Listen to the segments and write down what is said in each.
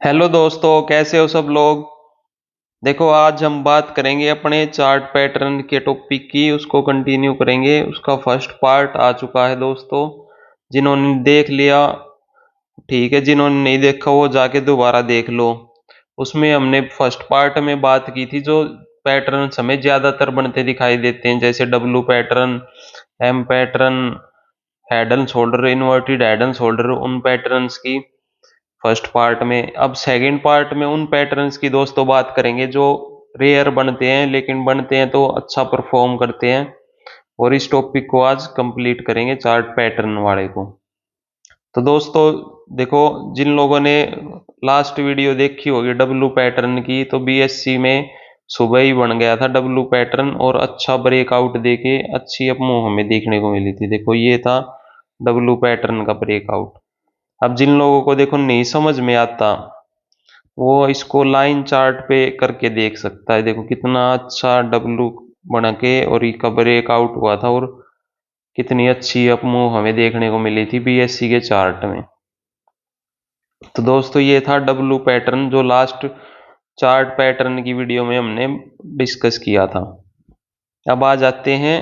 Hello दोस्तों, कैसे हो सब लोग। देखो, आज हम बात करेंगे अपने चार्ट पैटर्न के टॉपिक की। उसको कंटिन्यू करेंगे। उसका फर्स्ट पार्ट आ चुका है दोस्तों। जिन्होंने देख लिया ठीक है, जिन्होंने नहीं देखा वो जाके दोबारा देख लो। उसमें हमने फर्स्ट पार्ट में बात की थी जो पैटर्न हमें ज्यादातर बनते दिखाई देते हैं, जैसे W pattern, M pattern, head and shoulder, inverted head and shoulder, उन पैटर्न्स की फर्स्ट पार्ट में। अब सेकंड पार्ट में उन पैटर्न्स की दोस्तों बात करेंगे जो रेयर बनते हैं, लेकिन बनते हैं तो अच्छा परफॉर्म करते हैं। और इस टॉपिक को आज कंप्लीट करेंगे, चार्ट पैटर्न वाले को। तो दोस्तों देखो, जिन लोगों ने लास्ट वीडियो देखी होगी डब्लू पैटर्न की, तो बीएससी में सुबह ही बन गया था डब्लू पैटर्न और अच्छा ब्रेकआउट देके अच्छी अपमूव हमें देखने को मिली थी। देखो, ये था डब्लू पैटर्न का ब्रेकआउट। अब जिन लोगों को देखो नहीं समझ में आता, वो इसको लाइन चार्ट पे करके देख सकता है। देखो कितना अच्छा डब्लू बना के और ये का ब्रेकआउट हुआ था, और कितनी अच्छी अपमूव हमें देखने को मिली थी बीएससी के चार्ट में। तो दोस्तों ये था डब्लू पैटर्न जो लास्ट चार्ट पैटर्न की वीडियो में हमने डिस्कस किया था। अब आ जाते हैं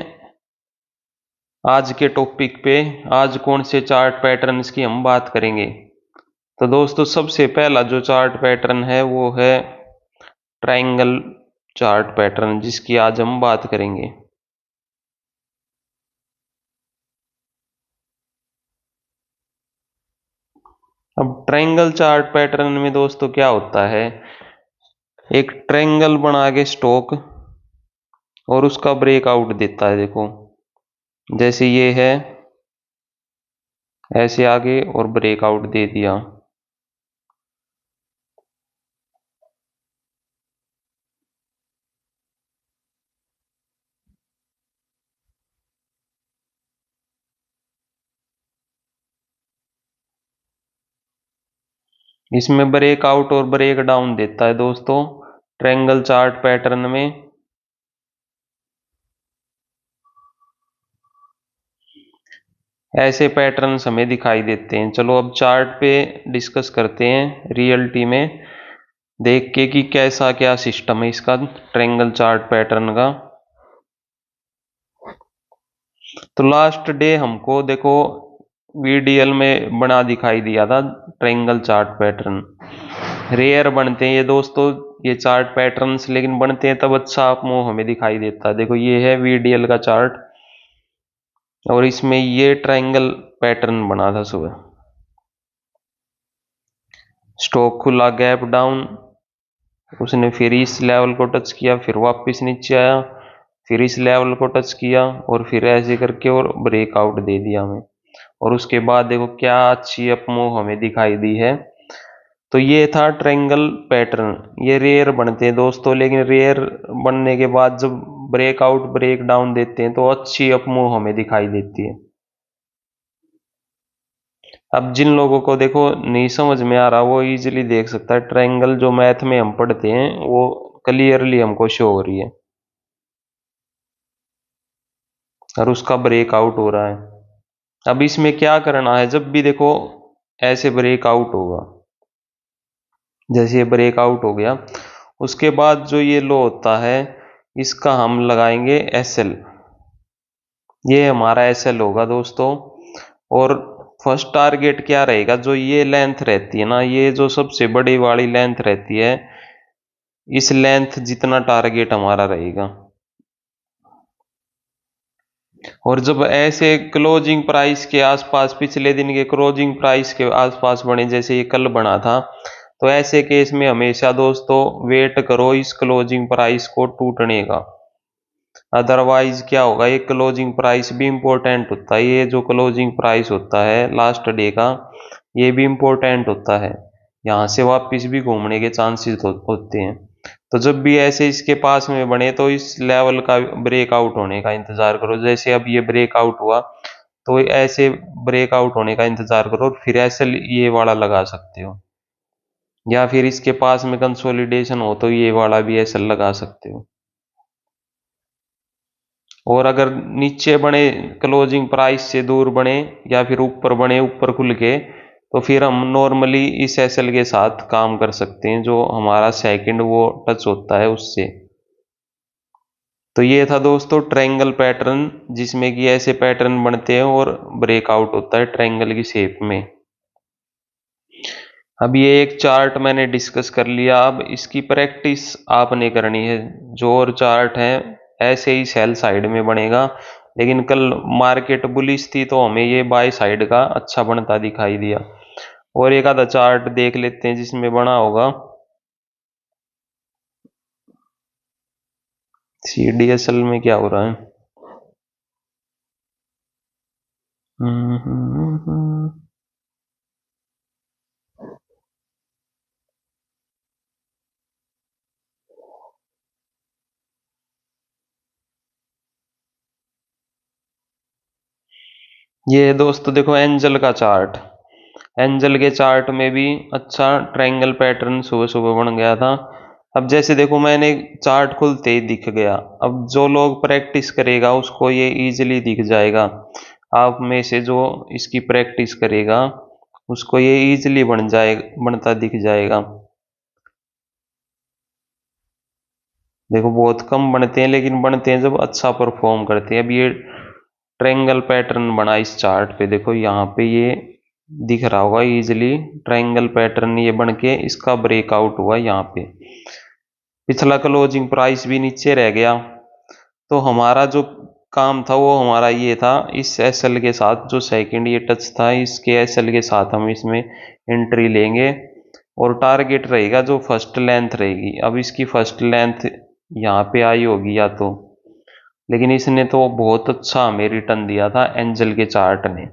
आज के टॉपिक पे। आज कौन से चार्ट पैटर्न्स की हम बात करेंगे। तो दोस्तों सबसे पहला जो चार्ट पैटर्न है वो है ट्रायंगल चार्ट पैटर्न, जिसकी आज हम बात करेंगे। अब ट्रायंगल चार्ट पैटर्न में दोस्तों क्या होता है, एक ट्रायंगल बना के स्टॉक और उसका ब्रेकआउट देता है। देखो जैसे ये है, ऐसे आगे और ब्रेकआउट दे दिया। इसमें ब्रेकआउट और ब्रेक डाउन देता है दोस्तों ट्रायंगल चार्ट पैटर्न में। ऐसे पैटर्न्स हमें दिखाई देते हैं। चलो अब चार्ट पे डिस्कस करते हैं रियलिटी में देख के कि कैसा क्या सिस्टम है इसका ट्रायंगल चार्ट पैटर्न का। तो लास्ट डे हमको देखो वीडीएल में बना दिखाई दिया था ट्रायंगल चार्ट पैटर्न। रेयर बनते हैं ये दोस्तों ये चार्ट पैटर्न्स, लेकिन बनते हैं तब अच्छा अपमूव हमें दिखाई देता है। देखो ये है वीडीएल का चार्ट और इसमें ये ट्रायंगल पैटर्न बना था सुबह। स्टॉक खुला, गैप डाउन, उसने फिर इस लेवल को टच किया, फिर वापस नीचे आया, फिर इस लेवल को टच किया और फिर ऐसे करके और ब्रेकआउट दे दिया हमें। और उसके बाद देखो क्या अच्छी अपमूव हमें दिखाई दी है। तो ये था ट्रायंगल पैटर्न। ये रेयर बनते हैं दोस्तों, लेकिन रेयर बनने के बाद जब ब्रेकआउट ब्रेक डाउन देते हैं तो अच्छी अपमूव हमें दिखाई देती है। अब जिन लोगों को देखो नहीं समझ में आ रहा वो इजीली देख सकता है। ट्रायंगल जो मैथ में हम पढ़ते हैं वो क्लियरली हमको शो हो रही है और उसका ब्रेकआउट हो रहा है। अब इसमें क्या करना है, जब भी देखो ऐसे ब्रेकआउट होगा, जैसे ये ब्रेकआउट हो गया, उसके बाद जो ये लो होता है इसका हम लगाएंगे एस एल। ये हमारा एस एल होगा दोस्तों। और फर्स्ट टारगेट क्या रहेगा, जो ये लेंथ रहती है ना, ये जो सबसे बड़ी वाली लेंथ रहती है, इस लेंथ जितना टारगेट हमारा रहेगा। और जब ऐसे क्लोजिंग प्राइस के आसपास, पिछले दिन के क्लोजिंग प्राइस के आसपास बने, जैसे ये कल बना था, तो ऐसे केस में हमेशा दोस्तों वेट करो इस क्लोजिंग प्राइस को टूटने का। अदरवाइज क्या होगा, ये क्लोजिंग प्राइस भी इंपॉर्टेंट होता है। ये जो क्लोजिंग प्राइस होता है लास्ट डे का, ये भी इंपॉर्टेंट होता है। यहाँ से वापस भी घूमने के चांसेस होते हैं। तो जब भी ऐसे इसके पास में बने तो इस लेवल का ब्रेकआउट होने का इंतजार करो। जैसे अब ये ब्रेकआउट हुआ तो ऐसे ब्रेकआउट होने का इंतजार करो, फिर ऐसे ये वाला लगा सकते हो, या फिर इसके पास में कंसोलिडेशन हो तो ये वाला भी ऐसे लगा सकते हो। और अगर नीचे बने, क्लोजिंग प्राइस से दूर बने, या फिर ऊपर बने ऊपर खुल के, तो फिर हम नॉर्मली इस एसएल के साथ काम कर सकते हैं, जो हमारा सेकंड वो टच होता है उससे। तो ये था दोस्तों ट्रायंगल पैटर्न, जिसमें कि ऐसे पैटर्न बनते हैं और ब्रेकआउट होता है ट्रायंगल की शेप में। अब ये एक चार्ट मैंने डिस्कस कर लिया, अब इसकी प्रैक्टिस आपने करनी है। जो और चार्ट है ऐसे ही सेल साइड में बनेगा, लेकिन कल मार्केट बुलिश थी तो हमें ये बाय साइड का अच्छा बनता दिखाई दिया। और एक आधा चार्ट देख लेते हैं जिसमें बना होगा। सीडीएसएल में क्या हो रहा है? हम्म, हम्म, हम्म। ये है दोस्तों, देखो एंजल का चार्ट। एंजल के चार्ट में भी अच्छा ट्रायंगल पैटर्न सुबह सुबह बन गया था। अब जैसे देखो मैंने चार्ट खुलते ही दिख गया। अब जो लोग प्रैक्टिस करेगा उसको ये इजीली दिख जाएगा। आप में से जो इसकी प्रैक्टिस करेगा उसको ये इजीली बनता दिख जाएगा। देखो बहुत कम बनते हैं, लेकिन बनते हैं जब अच्छा परफॉर्म करते हैं। अब ये ट्रायंगल पैटर्न बना इस चार्ट पे, देखो यहाँ पे ये दिख रहा होगा इजीली। ट्रायंगल पैटर्न ये बन के इसका ब्रेकआउट हुआ यहाँ पे। पिछला क्लोजिंग प्राइस भी नीचे रह गया। तो हमारा जो काम था वो हमारा ये था, इस एसएल के साथ जो सेकंड ये टच था इसके एसएल के साथ हम इसमें एंट्री लेंगे। और टारगेट रहेगा जो फर्स्ट लेंथ रहेगी। अब इसकी फर्स्ट लेंथ यहाँ पे आई होगी या तो, लेकिन इसने तो बहुत अच्छा हमें रिटर्न दिया था एंजल के चार्ट ने।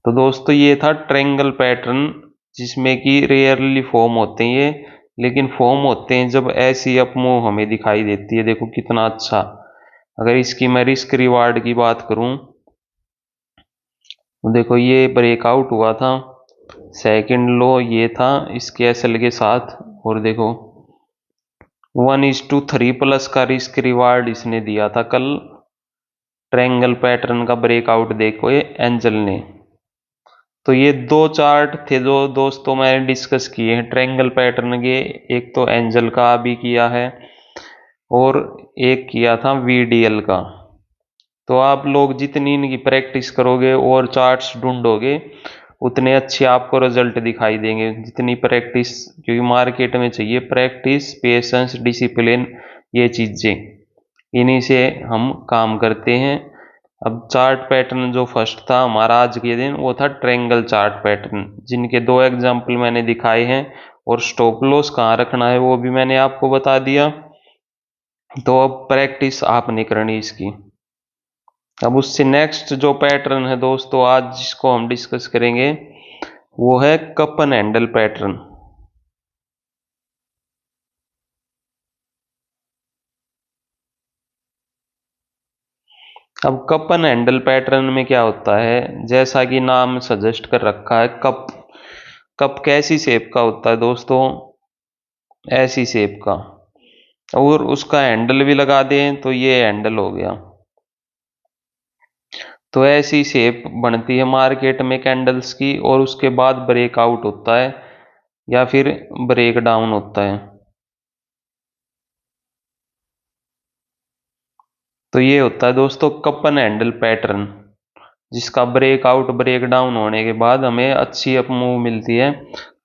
तो दोस्तों ये था ट्रायंगल पैटर्न, जिसमें कि रेयरली फॉर्म होते हैं ये, लेकिन फॉर्म होते हैं जब ऐसी अप मूव हमें दिखाई देती है। देखो कितना अच्छा। अगर इसकी मैं रिस्क रिवार्ड की बात करूं तो देखो ये ब्रेकआउट हुआ था, सेकंड लो ये था इसके एसएल के साथ। और देखो 1:3 प्लस का रिस्क रिवार्ड इसने दिया था कल। ट्रायंगल पैटर्न का ब्रेकआउट देखो ये एंजल ने। तो ये दो चार्ट थे जो दोस्तों मैंने डिस्कस किए हैं ट्रायंगल पैटर्न के। एक तो एंजल का अभी किया है और एक किया था वीडीएल का। तो आप लोग जितनी इनकी प्रैक्टिस करोगे और चार्ट्स ढूंढोगे उतने अच्छे आपको रिजल्ट दिखाई देंगे। जितनी प्रैक्टिस, क्योंकि मार्केट में चाहिए प्रैक्टिस, पेशेंस, डिसिप्लिन, ये चीजें, इन्हीं से हम काम करते हैं। अब चार्ट पैटर्न जो फर्स्ट था हमारा आज के दिन वो था ट्रायंगल चार्ट पैटर्न, जिनके दो एग्जाम्पल मैंने दिखाए हैं। और स्टॉप लॉस कहाँ रखना है वो भी मैंने आपको बता दिया। तो अब प्रैक्टिस आपने करनी इसकी। अब उससे नेक्स्ट जो पैटर्न है दोस्तों आज जिसको हम डिस्कस करेंगे वो है कप एंड हैंडल पैटर्न। अब कप एंड हैंडल पैटर्न में क्या होता है, जैसा कि नाम सजेस्ट कर रखा है कप। कप कैसी शेप का होता है दोस्तों? ऐसी शेप का। और उसका हैंडल भी लगा दें तो ये हैंडल हो गया। तो ऐसी शेप बनती है मार्केट में कैंडल्स की, और उसके बाद ब्रेकआउट होता है या फिर ब्रेक डाउन होता है। तो ये होता है दोस्तों कप एंड हैंडल पैटर्न, जिसका ब्रेकआउट ब्रेक डाउन होने के बाद हमें अच्छी अप मूव मिलती है।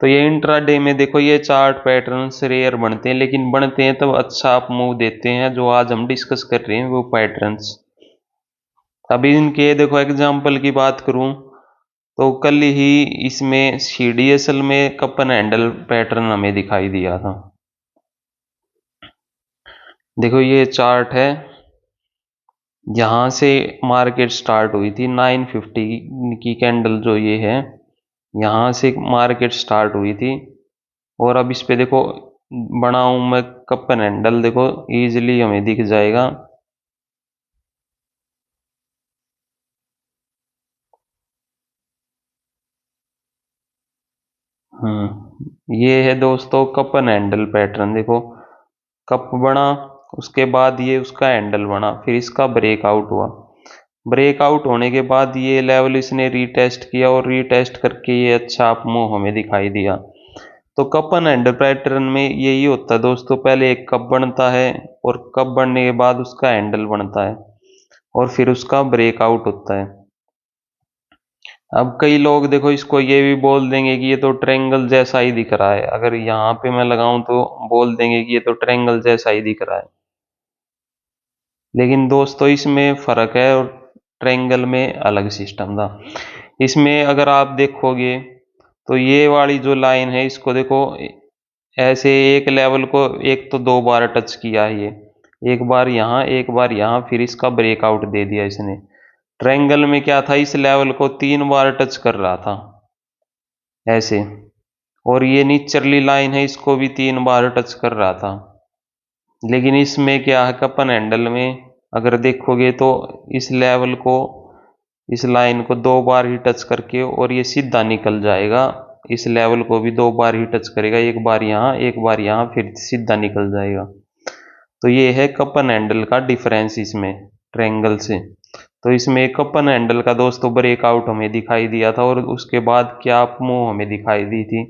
तो ये इंट्राडे में देखो ये चार्ट पैटर्न्स रेयर बनते हैं, लेकिन बनते हैं तब अच्छा अप मूव देते हैं। जो आज हम डिस्कस कर रहे हैं वो पैटर्न्स। अभी इनके देखो एग्जाम्पल की बात करूं तो कल ही इसमें सीडीएसएल में कप एंड हैंडल पैटर्न हमें दिखाई दिया था। देखो ये चार्ट है, यहाँ से मार्केट स्टार्ट हुई थी 950 की कैंडल जो ये है, यहाँ से मार्केट स्टार्ट हुई थी। और अब इस पे देखो बनाऊं मैं कप एंड हैंडल, देखो इजीली हमें दिख जाएगा। ये है दोस्तों कप एंड हैंडल पैटर्न। देखो कप बना, उसके बाद ये उसका हैंडल बना, फिर इसका ब्रेकआउट हुआ। ब्रेकआउट होने के बाद ये लेवल इसने रीटेस्ट किया और रीटेस्ट करके ये अच्छा अप मूव हमें दिखाई दिया। तो कप एंड हैंडल पैटर्न में यही होता है दोस्तों, पहले एक कप बनता है और कप बनने के बाद उसका हैंडल बनता है और फिर उसका ब्रेकआउट होता है। अब कई लोग देखो इसको ये भी बोल देंगे कि ये तो ट्रायंगल जैसा ही दिख रहा है, अगर यहाँ पे मैं लगाऊं तो बोल देंगे कि ये तो ट्रायंगल जैसा ही दिख रहा है। लेकिन दोस्तों इसमें फर्क है और ट्रायंगल में अलग सिस्टम था। इसमें अगर आप देखोगे तो ये वाली जो लाइन है इसको देखो, ऐसे एक लेवल को एक तो दो बार टच किया है ये, एक बार यहाँ एक बार यहाँ, फिर इसका ब्रेकआउट दे दिया इसने। ट्रायंगल में क्या था, इस लेवल को 3 बार टच कर रहा था ऐसे, और ये नीचरली लाइन है इसको भी 3 बार टच कर रहा था। लेकिन इसमें क्या है, कपन हैंडल में अगर देखोगे तो इस लेवल को, इस लाइन को 2 बार ही टच करके और ये सीधा निकल जाएगा। इस लेवल को भी 2 बार ही टच करेगा, एक बार यहाँ एक बार यहाँ, फिर सीधा निकल जाएगा। तो ये है कपन हैंडल का डिफरेंस इसमें ट्रायंगल से। तो इसमें कपन हैंडल का दोस्तों ब्रेकआउट हमें दिखाई दिया था और उसके बाद क्या अप मूव हमें दिखाई दी थी।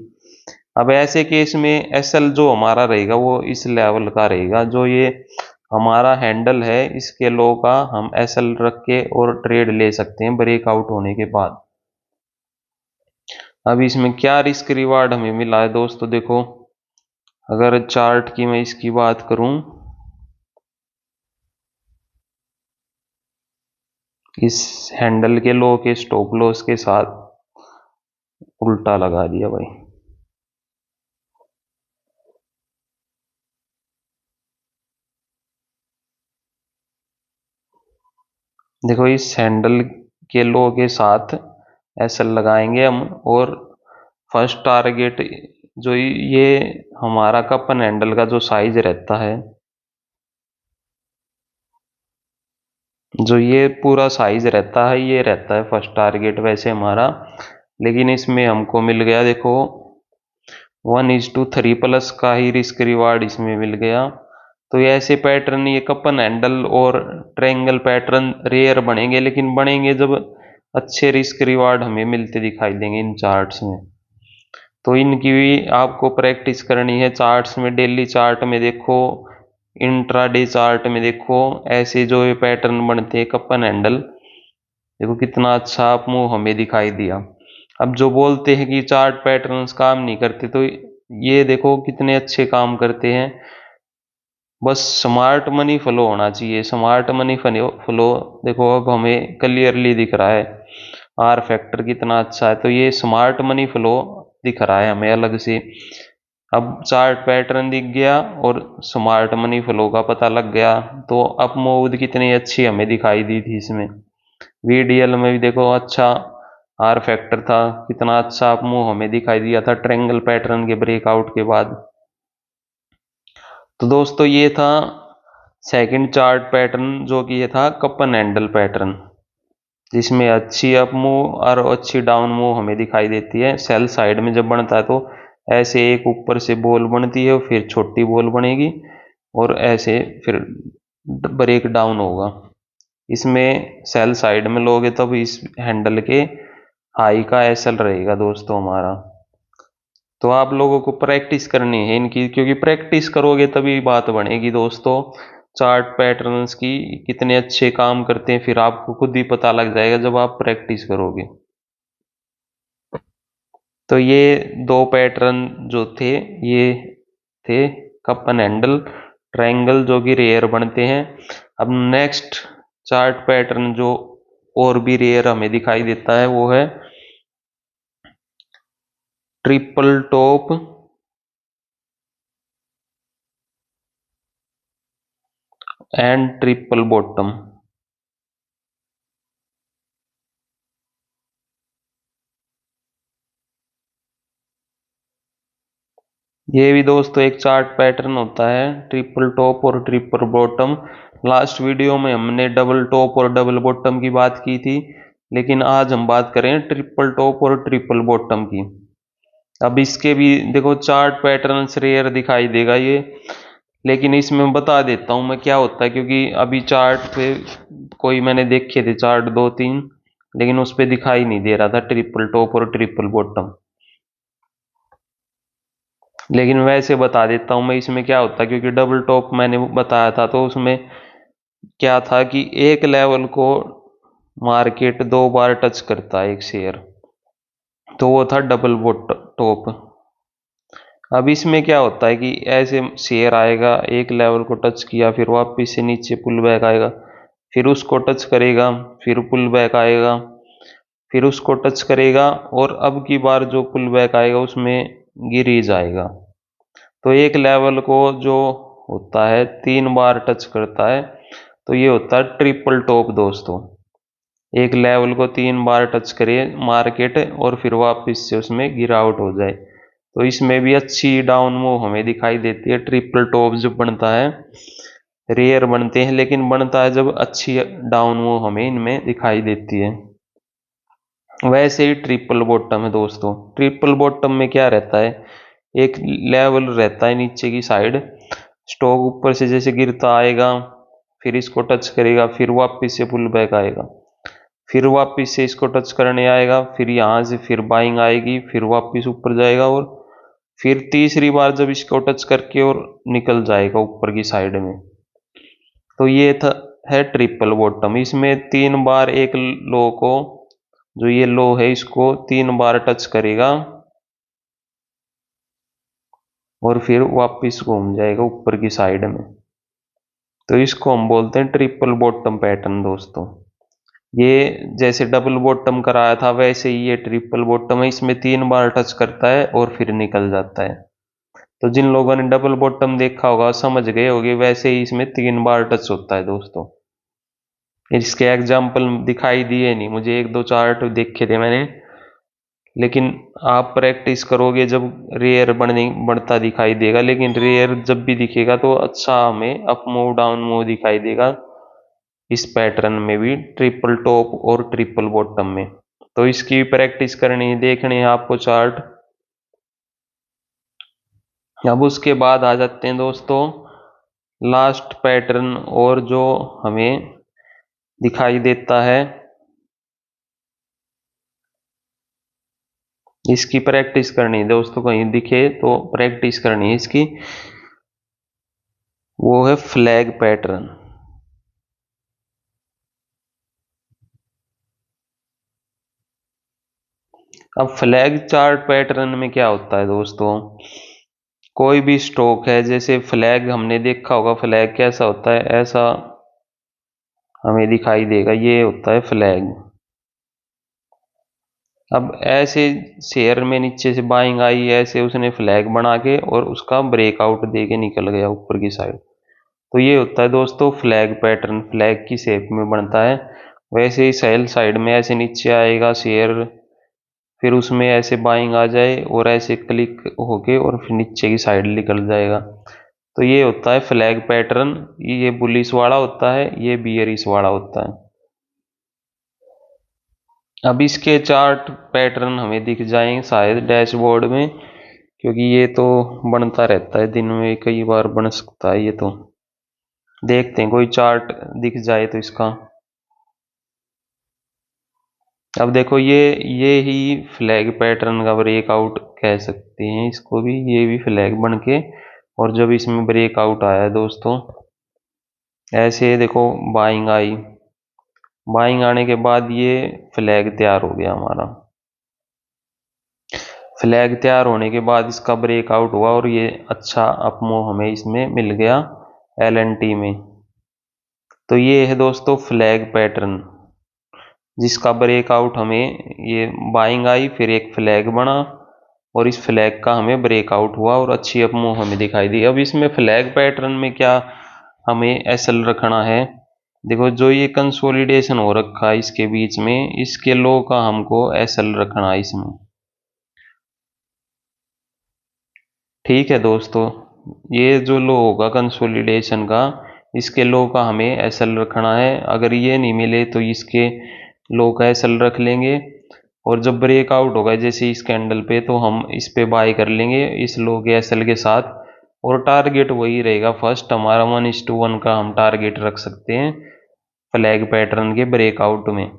अब ऐसे केस में एसएल जो हमारा रहेगा वो इस लेवल का रहेगा, जो ये हमारा हैंडल है इसके लो का हम एसएल रख के और ट्रेड ले सकते हैं ब्रेकआउट होने के बाद। अब इसमें क्या रिस्क रिवार्ड हमें मिला है दोस्तों, देखो अगर चार्ट की मैं इसकी बात करूं, इस हैंडल के लो के स्टॉप लॉस के साथ उल्टा लगा दिया भाई। देखो इस हैंडल के लो के साथ एसएल लगाएंगे हम, और फर्स्ट टारगेट जो ये हमारा कपन हैंडल का जो साइज रहता है, जो ये पूरा साइज रहता है, ये रहता है फर्स्ट टारगेट वैसे हमारा। लेकिन इसमें हमको मिल गया देखो 1:3 प्लस का ही रिस्क रिवार्ड इसमें मिल गया। तो ये ऐसे पैटर्न, ये कपन हैंडल और ट्रायंगल पैटर्न रेयर बनेंगे, लेकिन बनेंगे जब अच्छे रिस्क रिवार्ड हमें मिलते दिखाई देंगे इन चार्ट्स में। तो इनकी भी आपको प्रैक्टिस करनी है चार्ट्स में। डेली चार्ट में देखो, इंट्राडे चार्ट में देखो, ऐसे जो ये पैटर्न बनते हैं कपन हैंडल, देखो कितना अच्छा अप मूव हमें दिखाई दिया। अब जो बोलते हैं कि चार्ट पैटर्न्स काम नहीं करते, तो ये देखो कितने अच्छे काम करते हैं। बस स्मार्ट मनी फ्लो होना चाहिए, स्मार्ट मनी फ्लो। देखो अब हमें क्लियरली दिख रहा है आर फैक्टर कितना अच्छा है, तो ये स्मार्ट मनी फ्लो दिख रहा है हमें अलग से। अब चार्ट पैटर्न दिख गया और स्मार्ट मनी फ्लो का पता लग गया, तो अप मूव कितनी अच्छी हमें दिखाई दी थी इसमें। वीडीएल में भी देखो अच्छा आर फैक्टर था, कितना अच्छा अप मूव हमें दिखाई दिया था ट्रायंगल पैटर्न के ब्रेकआउट के बाद। तो दोस्तों ये था सेकंड चार्ट पैटर्न, जो कि ये था कपन हैंडल पैटर्न, जिसमें अच्छी अप मूव और अच्छी डाउन मूव हमें दिखाई देती है। सेल साइड में जब बनता है तो ऐसे एक ऊपर से बॉल बनती है, फिर छोटी बॉल बनेगी और ऐसे फिर ब्रेक डाउन होगा। इसमें सेल साइड में लोगे तब इस हैंडल के हाई का एसएल रहेगा दोस्तों हमारा। तो आप लोगों को प्रैक्टिस करनी है इनकी, क्योंकि प्रैक्टिस करोगे तभी बात बनेगी दोस्तों। चार्ट पैटर्न्स की कितने अच्छे काम करते हैं फिर आपको खुद ही पता लग जाएगा जब आप प्रैक्टिस करोगे। तो ये दो पैटर्न जो थे, ये थे कपन हैंडल ट्रायंगल, जो कि रेयर बनते हैं। अब नेक्स्ट चार्ट पैटर्न जो और भी रेयर हमें दिखाई देता है वो है triple top and triple bottom. ये भी दोस्तों एक चार्ट पैटर्न होता है, ट्रिपल टॉप और ट्रिपल बॉटम। लास्ट वीडियो में हमने डबल टॉप और डबल बॉटम की बात की थी, लेकिन आज हम बात करें ट्रिपल टॉप और ट्रिपल बॉटम की। अब इसके भी देखो चार्ट पैटर्न रेयर दिखाई देगा ये, लेकिन इसमें बता देता हूँ मैं क्या होता है, क्योंकि अभी चार्ट पे कोई मैंने देखे थे चार्ट 2-3, लेकिन उस पे दिखाई नहीं दे रहा था ट्रिपल टॉप और ट्रिपल बॉटम। लेकिन वैसे बता देता हूँ मैं इसमें क्या होता है, क्योंकि डबल टॉप मैंने बताया था तो उसमें क्या था कि एक लेवल को मार्केट 2 बार टच करता है एक शेयर, तो वो था डबल टॉप। अब इसमें क्या होता है कि ऐसे शेयर आएगा, एक लेवल को टच किया, फिर वापस से नीचे पुल बैक आएगा, फिर उसको टच करेगा, फिर पुल बैक आएगा, फिर उसको टच करेगा, और अब की बार जो पुल बैक आएगा उसमें गिर ही जाएगा। तो एक लेवल को जो होता है 3 बार टच करता है, तो ये होता है ट्रिपल टॉप दोस्तों। एक लेवल को 3 बार टच करे मार्केट और फिर वापस से उसमें गिरावट हो जाए, तो इसमें भी अच्छी डाउन मूव हमें दिखाई देती है। ट्रिपल टॉप जो बनता है, रेयर बनते हैं लेकिन बनता है जब अच्छी डाउन मूव हमें इनमें दिखाई देती है। वैसे ही ट्रिपल बॉटम है दोस्तों। ट्रिपल बॉटम में क्या रहता है, एक लेवल रहता है नीचे की साइड, स्टॉक ऊपर से जैसे गिरता आएगा, फिर इसको टच करेगा, फिर वापस से पुल बैक आएगा, फिर वापस से इसको टच करने आएगा, फिर यहाँ से फिर बाइंग आएगी, फिर वापस ऊपर जाएगा, और फिर तीसरी बार जब इसको टच करके और निकल जाएगा ऊपर की साइड में। तो ये था है ट्रिपल बॉटम। इसमें 3 बार एक लो को, जो ये लो है इसको 3 बार टच करेगा और फिर वापस घूम जाएगा ऊपर की साइड में, तो इसको हम बोलते हैं ट्रिपल बॉटम पैटर्न दोस्तों। ये जैसे डबल बॉटम कराया था वैसे ही ये ट्रिपल बॉटम है, इसमें 3 बार टच करता है और फिर निकल जाता है। तो जिन लोगों ने डबल बॉटम देखा होगा समझ गए होंगे, वैसे ही इसमें 3 बार टच होता है दोस्तों। इसके एग्जाम्पल दिखाई दिए नहीं मुझे, 1-2 चार्ट देखे थे मैंने, लेकिन आप प्रैक्टिस करोगे जब रेयर बढ़ता दिखाई देगा। लेकिन रेयर जब भी दिखेगा तो अच्छा हमें अप मूव डाउन मूव दिखाई देगा इस पैटर्न में भी, ट्रिपल टॉप और ट्रिपल बॉटम में। तो इसकी प्रैक्टिस करनी है, देखनी है आपको चार्ट। अब उसके बाद आ जाते हैं दोस्तों लास्ट पैटर्न, और जो हमें दिखाई देता है, इसकी प्रैक्टिस करनी है दोस्तों, कहीं दिखे तो प्रैक्टिस करनी है इसकी। वो है फ्लैग पैटर्न। अब फ्लैग चार्ट पैटर्न में क्या होता है दोस्तों, कोई भी स्टॉक है, जैसे फ्लैग हमने देखा होगा, फ्लैग कैसा होता है, ऐसा हमें दिखाई देगा, ये होता है फ्लैग। अब ऐसे शेयर में नीचे से बाइंग आई, ऐसे उसने फ्लैग बना के और उसका ब्रेकआउट दे के निकल गया ऊपर की साइड, तो ये होता है दोस्तों फ्लैग पैटर्न, फ्लैग की शेप में बनता है। वैसे ही सेल साइड में ऐसे नीचे आएगा शेयर, फिर उसमें ऐसे बाइंग आ जाए और ऐसे क्लिक होके और फिर नीचे की साइड निकल जाएगा, तो ये होता है फ्लैग पैटर्न। ये बुलिश वाला होता है, ये बियरिश वाला होता है। अब इसके चार्ट पैटर्न हमें दिख जाएंगे शायद डैशबोर्ड में, क्योंकि ये तो बनता रहता है, दिन में कई बार बन सकता है ये। तो देखते हैं कोई चार्ट दिख जाए तो इसका। अब देखो ये ही फ्लैग पैटर्न का ब्रेकआउट कह सकते हैं इसको भी, ये भी फ्लैग बन के, और जब इसमें ब्रेकआउट आया दोस्तों, ऐसे देखो बाइंग आई, बाइंग आने के बाद ये फ्लैग तैयार हो गया हमारा। फ्लैग तैयार होने के बाद इसका ब्रेकआउट हुआ और ये अच्छा अपमूव हमें इसमें मिल गया LNT में। तो ये है दोस्तों फ्लैग पैटर्न, जिसका ब्रेकआउट हमें, ये बाइंग आई फिर एक फ्लैग बना और इस फ्लैग का हमें ब्रेकआउट हुआ और अच्छी अपमूव हमें दिखाई दी। अब इसमें फ्लैग पैटर्न में क्या हमें SL रखना है, देखो जो ये कंसोलिडेशन हो रखा है इसके बीच में, इसके लो का हमको SL रखना है इसमें। ठीक है दोस्तों, ये जो लो होगा कंसोलिडेशन का, इसके लो का हमें SL रखना है। अगर ये नहीं मिले तो इसके लो का SL रख लेंगे, और जब ब्रेकआउट होगा जैसे इस कैंडल पे, तो हम इस पे बाय कर लेंगे इस लो के SL के साथ, और टारगेट वही रहेगा फर्स्ट हमारा 1:1 का हम टारगेट रख सकते हैं फ्लैग पैटर्न के ब्रेकआउट में।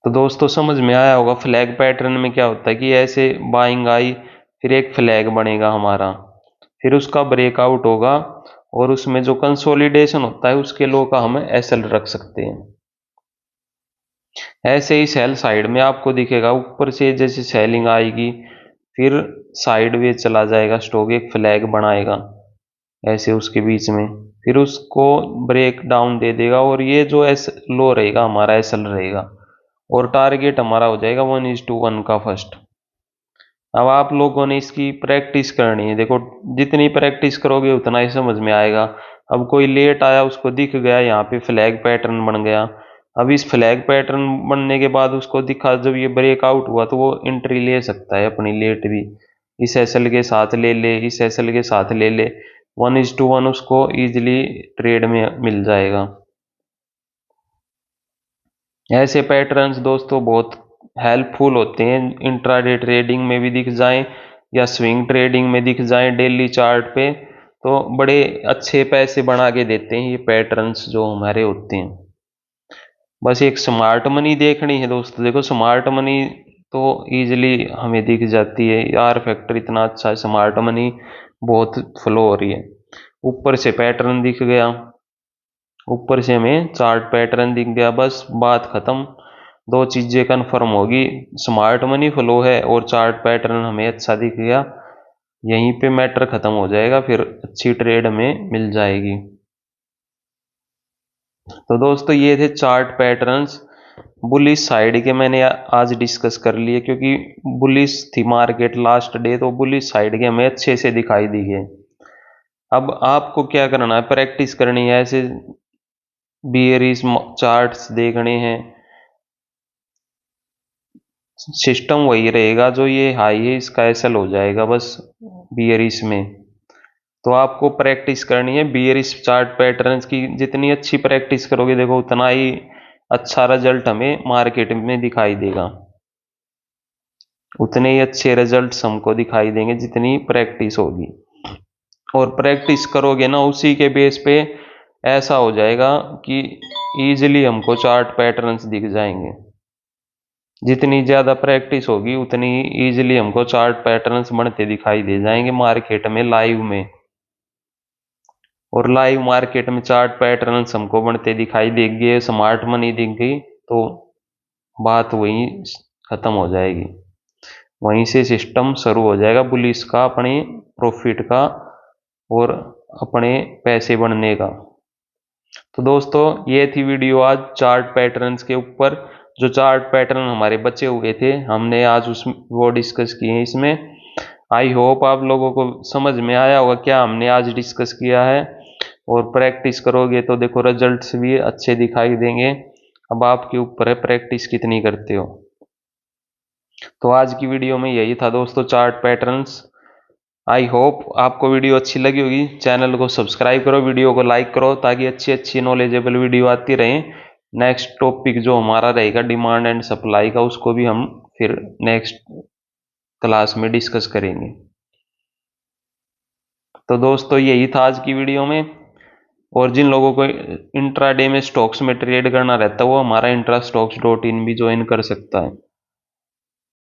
तो दोस्तों समझ में आया होगा फ्लैग पैटर्न में क्या होता है कि ऐसे बाइंग आई, फिर एक फ्लैग बनेगा हमारा, फिर उसका ब्रेकआउट होगा और उसमें जो कंसोलिडेशन होता है उसके लो का हम एसएल रख सकते हैं। ऐसे ही सेल साइड में आपको दिखेगा ऊपर से जैसे सेलिंग आएगी फिर साइडवेज चला जाएगा स्टॉक, एक फ्लैग बनाएगा ऐसे उसके बीच में, फिर उसको ब्रेक डाउन दे देगा और ये जो एस लो रहेगा हमारा एसएल रहेगा और टारगेट हमारा हो जाएगा 1:1 का फर्स्ट। अब आप लोगों ने इसकी प्रैक्टिस करनी है, देखो जितनी प्रैक्टिस करोगे उतना ही समझ में आएगा। अब कोई लेट आया उसको दिख गया यहाँ पे फ्लैग पैटर्न बन गया, अब इस फ्लैग पैटर्न बनने के बाद उसको दिखा जब ये ब्रेकआउट हुआ तो वो एंट्री ले सकता है अपनी लेट भी, इस एसएल के साथ ले ले, इस एसएल के साथ ले ले, 1:1 उसको इजिली ट्रेड में मिल जाएगा। ऐसे पैटर्न्स दोस्तों बहुत हेल्पफुल होते हैं, इंट्राडे ट्रेडिंग में भी दिख जाएं या स्विंग ट्रेडिंग में दिख जाएं डेली चार्ट पे, तो बड़े अच्छे पैसे बना के देते हैं ये पैटर्न्स जो हमारे होते हैं। बस एक स्मार्ट मनी देखनी है दोस्तों, देखो स्मार्ट मनी तो इजीली हमें दिख जाती है, यार फैक्टर इतना अच्छा है, स्मार्ट मनी बहुत फ्लो हो रही है। ऊपर से पैटर्न दिख गया, ऊपर से हमें चार्ट पैटर्न दिख गया, बस बात खत्म, दो चीजें कन्फर्म होगी, स्मार्ट मनी फ्लो है और चार्ट पैटर्न हमें अच्छा दिख गया, यहीं पे मैटर खत्म हो जाएगा, फिर अच्छी ट्रेड हमें मिल जाएगी। तो दोस्तों ये थे चार्ट पैटर्न्स बुलिश साइड के, मैंने आज डिस्कस कर लिए क्योंकि बुलिश थी मार्केट लास्ट डे, तो बुलिश साइड के हमें अच्छे से दिखाई दिए। अब आपको क्या करना है, प्रैक्टिस करनी है, ऐसे बियरिश चार्ट्स देखने हैं, सिस्टम वही रहेगा, जो ये हाई है इसका एसएल हो जाएगा बस बियरिश में। तो आपको प्रैक्टिस करनी है बियरिश चार्ट पैटर्न्स की, जितनी अच्छी प्रैक्टिस करोगे देखो उतना ही अच्छा रिजल्ट हमें मार्केट में दिखाई देगा, उतने ही अच्छे रिजल्ट्स हमको दिखाई देंगे जितनी प्रैक्टिस होगी। और प्रैक्टिस करोगे ना उसी के बेस पे ऐसा हो जाएगा कि इजीली हमको चार्ट पैटर्न्स दिख जाएंगे, जितनी ज़्यादा प्रैक्टिस होगी उतनी इजीली हमको चार्ट पैटर्न्स बनते दिखाई दे जाएंगे मार्केट में लाइव में। और लाइव मार्केट में चार्ट पैटर्न्स हमको बनते दिखाई देंगे, स्मार्ट मनी दिख गई तो बात वहीं खत्म हो जाएगी, वहीं से सिस्टम शुरू हो जाएगा बुलिश का, अपने प्रॉफिट का और अपने पैसे बनने का। तो दोस्तों ये थी वीडियो आज चार्ट पैटर्न्स के ऊपर, जो चार्ट पैटर्न हमारे बचे हुए थे हमने आज उस वो डिस्कस किए हैं इसमें। आई होप आप लोगों को समझ में आया होगा क्या हमने आज डिस्कस किया है, और प्रैक्टिस करोगे तो देखो रिजल्ट्स भी अच्छे दिखाई देंगे। अब आपके ऊपर है प्रैक्टिस कितनी करते हो। तो आज की वीडियो में यही था दोस्तों चार्ट पैटर्न्स। आई होप आपको वीडियो अच्छी लगी होगी, चैनल को सब्सक्राइब करो, वीडियो को लाइक करो ताकि अच्छी अच्छी नॉलेजेबल वीडियो आती रहे। नेक्स्ट टॉपिक जो हमारा रहेगा डिमांड एंड सप्लाई का, उसको भी हम फिर नेक्स्ट क्लास में डिस्कस करेंगे। तो दोस्तों यही था आज की वीडियो में, और जिन लोगों को इंट्राडे में स्टॉक्स में ट्रेड करना रहता है वो हमारा intrastocks.in भी ज्वाइन कर सकता है।